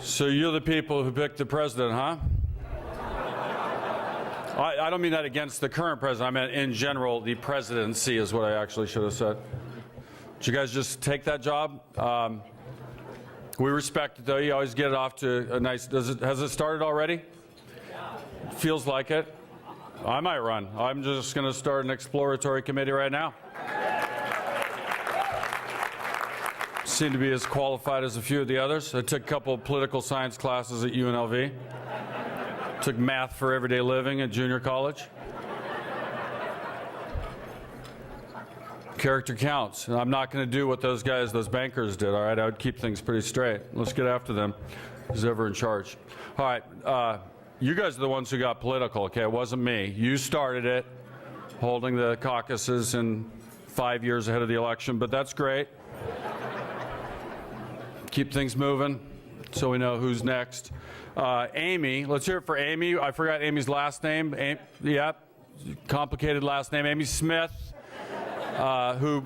So you're the people who picked the president, huh? I don't mean that against the current president. I meant in general, the presidency is what I actually should have said. Did you guys just take that job? We respect it, though. You always get it off to a nice... Has it started already? Yeah. Feels like it. I might run. I'm just going to start an exploratory committee right now. Seem to be as qualified as a few of the others. I took a couple of political science classes at UNLV. Took math for everyday living at junior college. Character counts. And I'm not going to do what those bankers did, all right? I would keep things pretty straight. Let's get after them. Who's ever in charge? All right. You guys are the ones who got political, okay? It wasn't me. You started it, holding the caucuses in 5 years ahead of the election, but that's great. Keep things moving so we know who's next. Amy, let's hear it for Amy. I forgot Amy's last name. Complicated last name. Amy Smith, who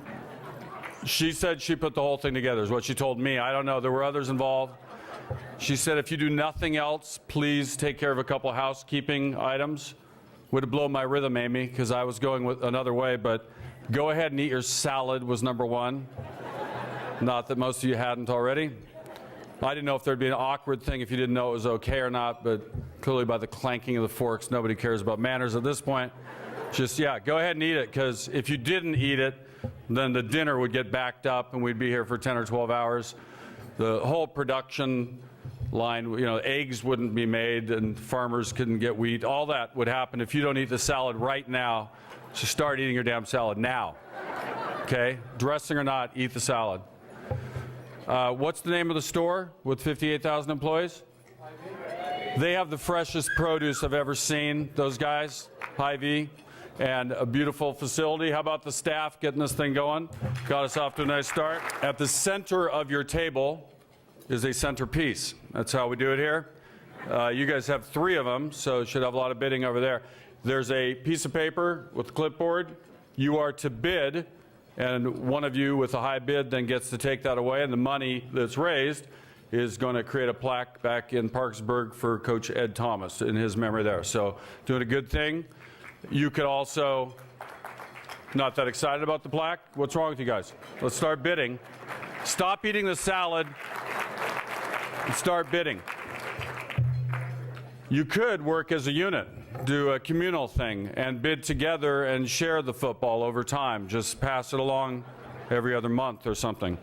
she said she put the whole thing together, is what she told me. I don't know. There were others involved. She said, if you do nothing else, please take care of a couple of housekeeping items. Would have blown my rhythm, Amy, because I was going with another way, but go ahead and eat your salad was number one. Not that most of you hadn't already. I didn't know if there'd be an awkward thing if you didn't know it was okay or not, but clearly by the clanking of the forks, nobody cares about manners at this point. Just, yeah, go ahead and eat it, because if you didn't eat it, then the dinner would get backed up and we'd be here for 10 or 12 hours. The whole production line, you know, eggs wouldn't be made and farmers couldn't get wheat. All that would happen if you don't eat the salad right now. So start eating your damn salad now. Okay? Dressing or not, eat the salad. What's the name of the store with 58,000 employees? They have the freshest produce I've ever seen, those guys, Hy-Vee, and a beautiful facility. How about the staff getting this thing going? Got us off to a nice start. At the center of your table is a centerpiece. That's how we do it here. You guys have 3 of them, so should have a lot of bidding over there. There's a piece of paper with a clipboard. You are to bid, and one of you with a high bid then gets to take that away, and the money that's raised is going to create a plaque back in Parkersburg for Coach Ed Thomas in his memory there. So doing a good thing. You could also, not that excited about the plaque. What's wrong with you guys? Let's start bidding. Stop eating the salad and start bidding. You could work as a unit, do a communal thing, and bid together and share the football over time. Just pass it along every other month or something.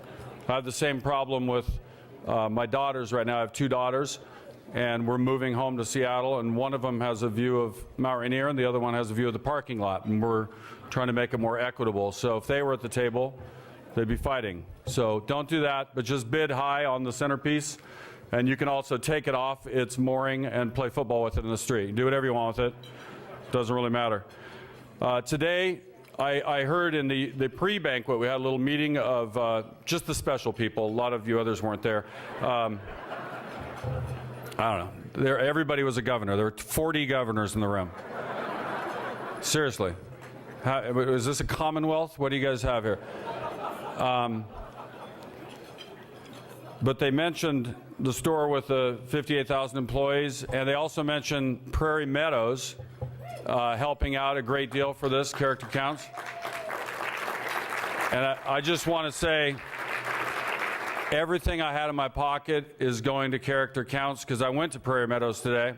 I have the same problem with my daughters right now. I have 2 daughters, and we're moving home to Seattle, and one of them has a view of Mount Rainier, and the other one has a view of the parking lot, and we're trying to make it more equitable. So if they were at the table, they'd be fighting. So don't do that, but just bid high on the centerpiece. And you can also take it off its mooring and play football with it in the street. Do whatever you want with it. Doesn't really matter. Today, I heard in the pre-banquet, we had a little meeting of just the special people. A lot of you others weren't there. I don't know. Everybody was a governor. There were 40 governors in the room. Seriously. Is this a Commonwealth? What do you guys have here? But they mentioned the store with the 58,000 employees, and they also mentioned Prairie Meadows helping out a great deal for this, Character Counts. And I just want to say, everything I had in my pocket is going to Character Counts, because I went to Prairie Meadows today.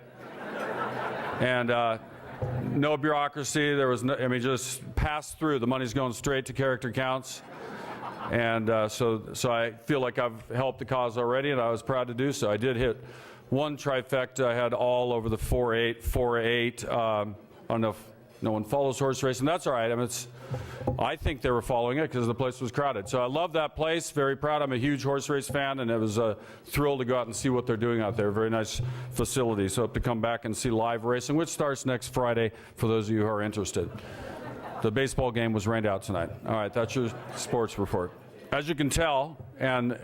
And no bureaucracy. There was no, I mean, just pass through. The money's going straight to Character Counts. And so I feel like I've helped the cause already, and I was proud to do so. I did hit one trifecta. I had all over the 4.8, 4.8. I don't know if no one follows horse racing. That's all right. I mean, I think they were following it because the place was crowded. So I love that place. Very proud. I'm a huge horse race fan, and it was a thrill to go out and see what they're doing out there. Very nice facility. So hope to come back and see live racing, which starts next Friday for those of you who are interested. The baseball game was rained out tonight. All right, that's your sports report. As you can tell, and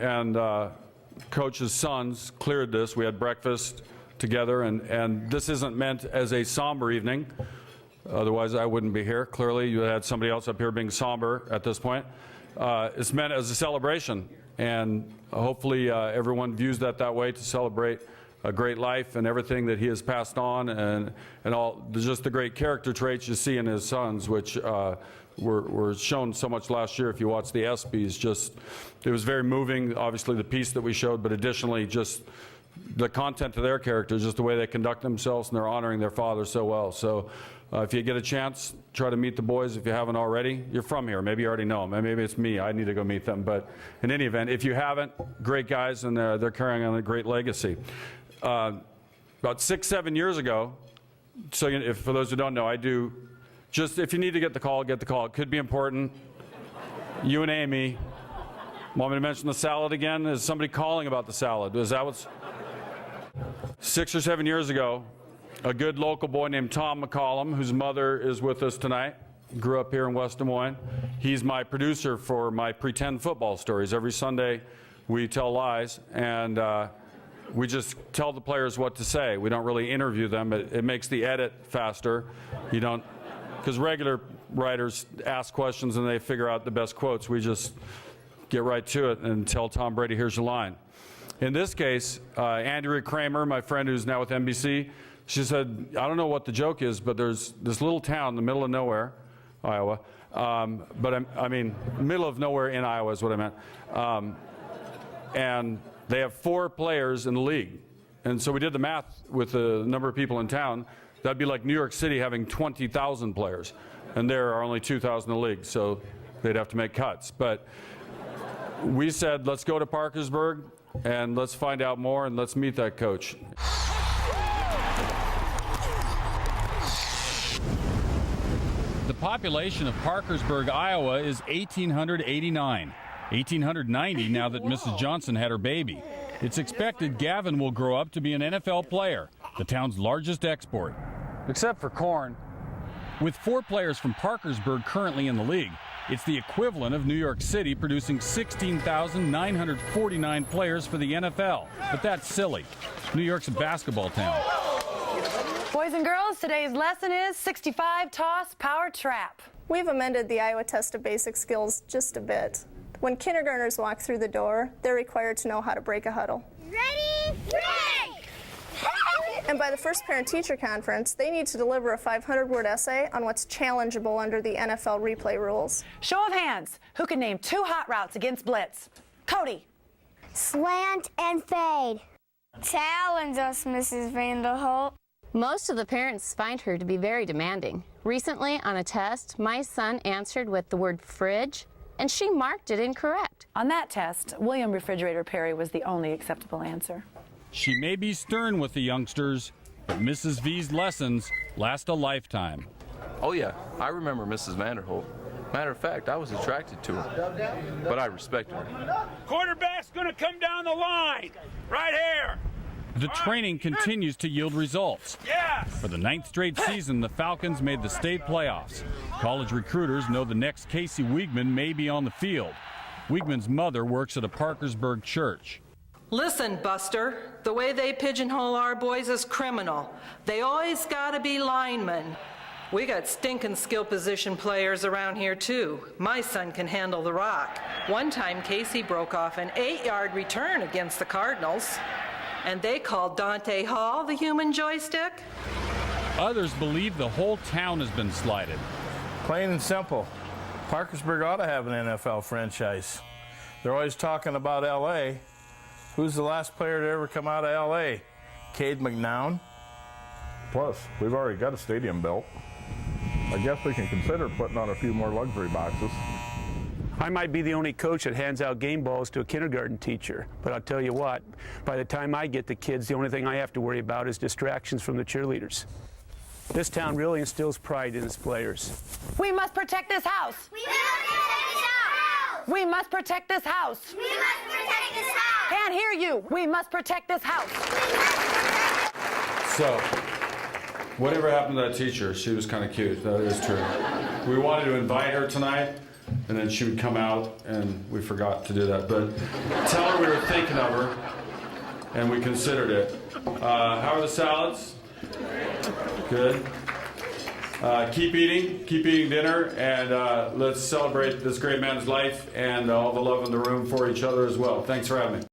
Coach's sons cleared this. We had breakfast together, and this isn't meant as a somber evening. Otherwise, I wouldn't be here. Clearly, you had somebody else up here being somber at this point. It's meant as a celebration. And hopefully everyone views that way, to celebrate a great life and everything that he has passed on, and all just the great character traits you see in his sons, which were shown so much last year. If you watch the ESPYs, it was very moving, obviously the piece that we showed, but additionally just the content of their characters, just the way they conduct themselves, and they're honoring their father so well. So if you get a chance, try to meet the boys if you haven't already. You're from here. Maybe you already know them. Maybe it's me. I need to go meet them. But in any event, if you haven't, great guys, and they're carrying on a great legacy. About 6-7 years ago, so if, for those who don't know, I do, just if you need to get the call, get the call. It could be important. You and Amy, want me to mention the salad again? Is somebody calling about the salad? Is that what's... 6 or 7 years ago, a good local boy named Tom McCollum, whose mother is with us tonight, grew up here in West Des Moines. He's my producer for my Pretend Football Stories. Every Sunday we tell lies, and we just tell the players what to say. We don't really interview them. It makes the edit faster. You don't, because regular writers ask questions and they figure out the best quotes. We just get right to it and tell Tom Brady, here's your line. In this case, Andrea Kramer, my friend who's now with NBC, she said, I don't know what the joke is, but there's this little town in the middle of nowhere, Iowa, but I mean, middle of nowhere in Iowa is what I meant. And they have 4 players in the league. And so we did the math with the number of people in town. That'd be like New York City having 20,000 players. And there are only 2,000 in the league, so they'd have to make cuts. But we said, let's go to Parkersburg and let's find out more and let's meet that coach. The population of Parkersburg, Iowa is 1,889. 1,890 now that Mrs. Johnson had her baby. It's expected Gavin will grow up to be an NFL player, the town's largest export. Except for corn. With 4 players from Parkersburg currently in the league, it's the equivalent of New York City producing 16,949 players for the NFL. But that's silly. New York's a basketball town. Boys and girls, today's lesson is 65 toss power trap. We've amended the Iowa Test of Basic Skills just a bit. When kindergartners walk through the door, they're required to know how to break a huddle. Ready, break! And by the first parent-teacher conference, they need to deliver a 500-word essay on what's challengeable under the NFL replay rules. Show of hands, who can name 2 hot routes against blitz? Cody. Slant and fade. Challenge us, Mrs. Vanderholt. Most of the parents find her to be very demanding. Recently, on a test, my son answered with the word fridge, and she marked it incorrect. On that test, William Refrigerator Perry was the only acceptable answer. She may be stern with the youngsters, but Mrs. V's lessons last a lifetime. Oh yeah, I remember Mrs. Vanderholt. Matter of fact, I was attracted to her, but I respected her. Quarterback's gonna come down the line, right here. The training continues to yield results. Yes! For the 9th straight season, the Falcons made the state playoffs. College recruiters know the next Casey Wiegman may be on the field. Wiegman's mother works at a Parkersburg church. Listen, Buster, the way they pigeonhole our boys is criminal. They always gotta be linemen. We got stinking skill position players around here too. My son can handle the rock. One time Casey broke off an 8-yard return against the Cardinals, and they called Dante Hall the human joystick. Others believe the whole town has been slighted. Plain and simple. Parkersburg ought to have an NFL franchise. They're always talking about L.A. Who's the last player to ever come out of L.A.? Cade McNown? Plus, we've already got a stadium built. I guess we can consider putting on a few more luxury boxes. I might be the only coach that hands out game balls to a kindergarten teacher, but I'll tell you what, by the time I get the kids, the only thing I have to worry about is distractions from the cheerleaders. This town really instills pride in its players. We must protect this house. We must protect this house. We must protect this house. We must protect this house. Can't hear you. We must protect this house. So, whatever happened to that teacher? She was kind of cute. That is true. We wanted to invite her tonight, and then she would come out, and we forgot to do that. But tell her we were thinking of her, and we considered it. How are the salads? Good. keep eating dinner, and let's celebrate this great man's life and all the love in the room for each other as well. Thanks for having me.